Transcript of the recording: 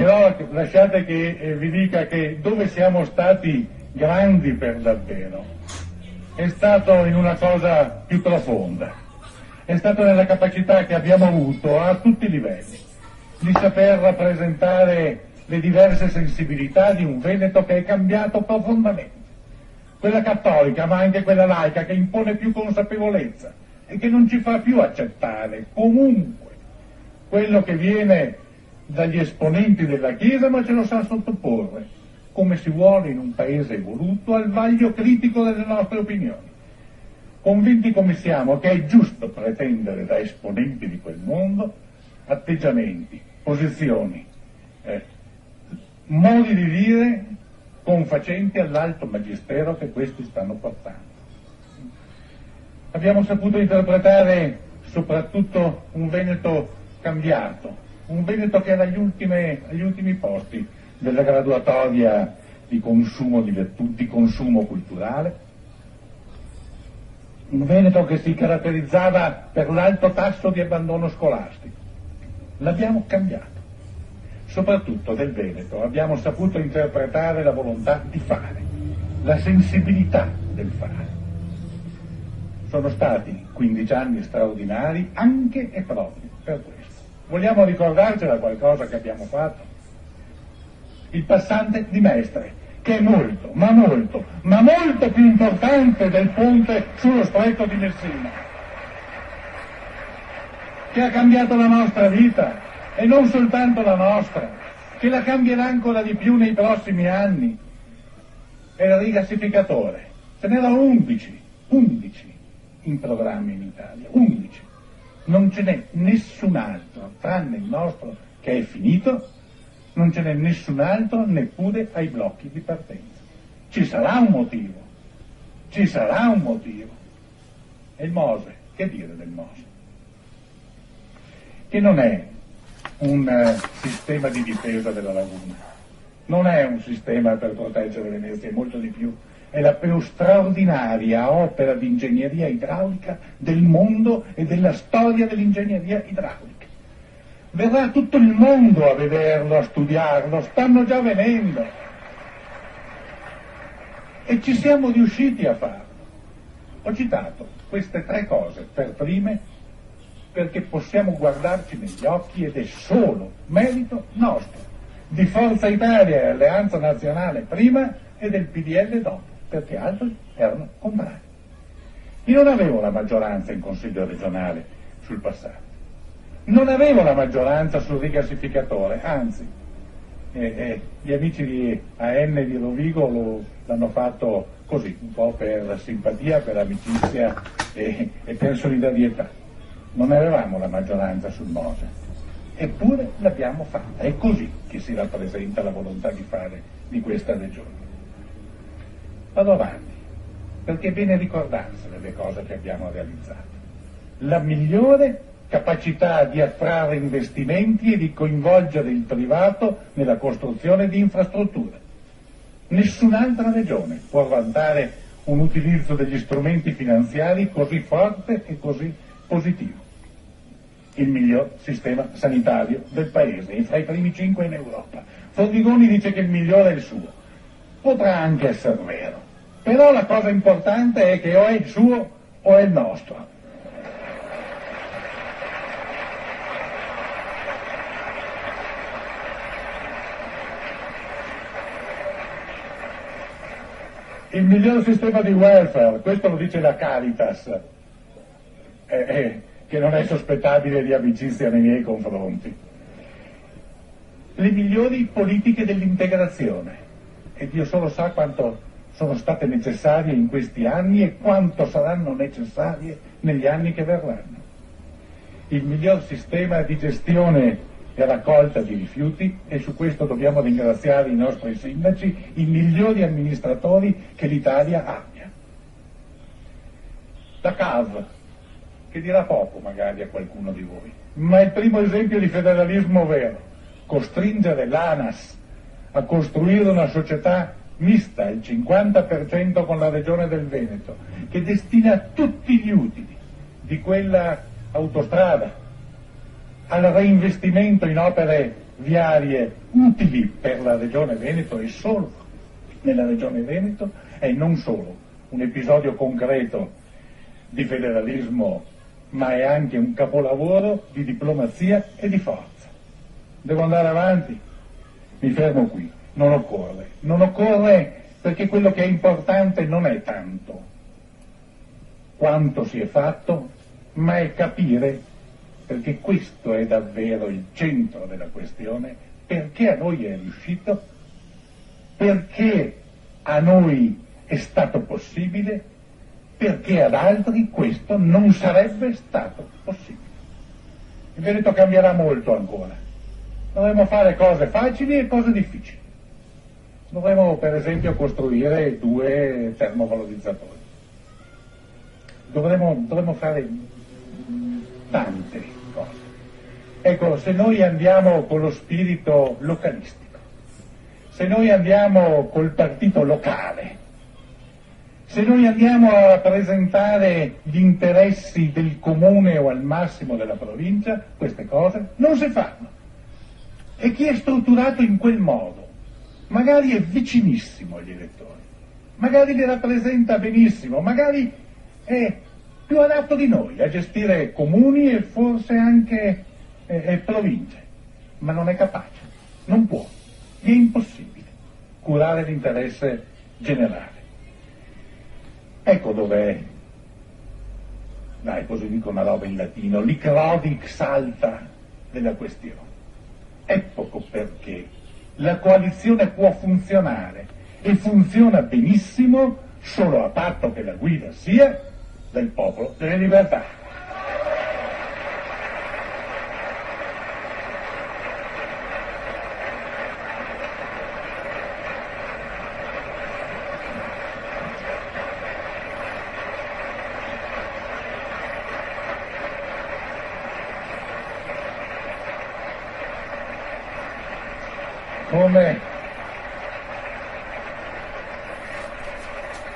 Però lasciate che vi dica che dove siamo stati grandi per davvero è stato in una cosa più profonda, è stato nella capacità che abbiamo avuto a tutti i livelli di saper rappresentare le diverse sensibilità di un Veneto che è cambiato profondamente, quella cattolica ma anche quella laica che impone più consapevolezza e che non ci fa più accettare comunque quello che viene dagli esponenti della Chiesa, ma ce lo sa sottoporre, come si vuole in un paese evoluto, al vaglio critico delle nostre opinioni. Convinti come siamo che è giusto pretendere da esponenti di quel mondo atteggiamenti, posizioni, modi di dire confacenti all'alto magistero che questi stanno portando. Abbiamo saputo interpretare soprattutto un Veneto cambiato, un Veneto che era agli ultimi posti della graduatoria di consumo di virtù, di consumo culturale, un Veneto che si caratterizzava per l'alto tasso di abbandono scolastico. L'abbiamo cambiato. Soprattutto del Veneto abbiamo saputo interpretare la volontà di fare, la sensibilità del fare. Sono stati 15 anni straordinari anche e proprio per questo. Vogliamo ricordarcela qualcosa che abbiamo fatto? Il passante di Mestre, che è molto, ma molto più importante del ponte sullo stretto di Messina, che ha cambiato la nostra vita, e non soltanto la nostra, che la cambierà ancora di più nei prossimi anni. È il rigassificatore. Ce n'erano 11 in programma in Italia, 11. Non ce n'è nessun altro, tranne il nostro che è finito, non ce n'è nessun altro neppure ai blocchi di partenza. Ci sarà un motivo. E il Mose, che dire del Mose? Che non è un sistema di difesa della laguna, non è un sistema per proteggere Venezia, è molto di più, è la più straordinaria opera di ingegneria idraulica del mondo e della storia dell'ingegneria idraulica. Verrà tutto il mondo a vederlo, a studiarlo, stanno già venendo. E ci siamo riusciti a farlo. Ho citato queste 3 cose per prime perché possiamo guardarci negli occhi ed è solo merito nostro, di Forza Italia e Alleanza Nazionale prima e del PDL dopo, perché altri erano contrari. Io non avevo la maggioranza in Consiglio regionale sul passato, non avevo la maggioranza sul rigassificatore, anzi gli amici di AN di Rovigo l'hanno fatto così, un po' per simpatia, per amicizia e per solidarietà. Non avevamo la maggioranza sul Mose, eppure l'abbiamo fatta. È così che si rappresenta la volontà di fare di questa regione. Vado avanti, perché è bene ricordarsene le cose che abbiamo realizzato. La migliore capacità di attrarre investimenti e di coinvolgere il privato nella costruzione di infrastrutture. Nessun'altra regione può vantare un utilizzo degli strumenti finanziari così forte e così positivo. Il miglior sistema sanitario del paese, e fra i primi 5 in Europa. Fordigoni dice che il migliore è il suo. Potrà anche essere vero, però la cosa importante è che o è il suo o è il nostro. Il miglior sistema di welfare, questo lo dice la Caritas, che non è sospettabile di amicizia nei miei confronti. Le migliori politiche dell'integrazione, e Dio solo sa quanto sono state necessarie in questi anni e quanto saranno necessarie negli anni che verranno. Il miglior sistema di gestione e raccolta di rifiuti, e su questo dobbiamo ringraziare i nostri sindaci, i migliori amministratori che l'Italia abbia. La CAV, che dirà poco magari a qualcuno di voi, ma è il primo esempio di federalismo vero, costringere l'ANAS a costruire una società mista, il 50% con la regione del Veneto, che destina tutti gli utili di quella autostrada al reinvestimento in opere viarie utili per la Regione Veneto e solo nella Regione Veneto, e non solo un episodio concreto di federalismo, ma è anche un capolavoro di diplomazia e di forza. Devo andare avanti? Mi fermo qui. Non occorre perché quello che è importante non è tanto quanto si è fatto, ma è capire, perché questo è davvero il centro della questione, perché a noi è riuscito, perché a noi è stato possibile, perché ad altri questo non sarebbe stato possibile. Il Veneto cambierà molto ancora. Dovremo fare cose facili e cose difficili. Dovremo per esempio costruire 2 termovalorizzatori. Dovremo fare tante cose. Ecco, se noi andiamo con lo spirito localistico, se noi andiamo col partito locale, se noi andiamo a rappresentare gli interessi del comune o al massimo della provincia, queste cose non si fanno. E chi è strutturato in quel modo, magari è vicinissimo agli elettori, magari li rappresenta benissimo, magari è più adatto di noi a gestire comuni e forse anche province, ma non è capace, non può, gli è impossibile curare l'interesse generale. Ecco dov'è, dai, così dico una roba in latino, l'icrodix alta della questione. Ecco perché la coalizione può funzionare e funziona benissimo solo a patto che la guida sia del Popolo delle Libertà. Come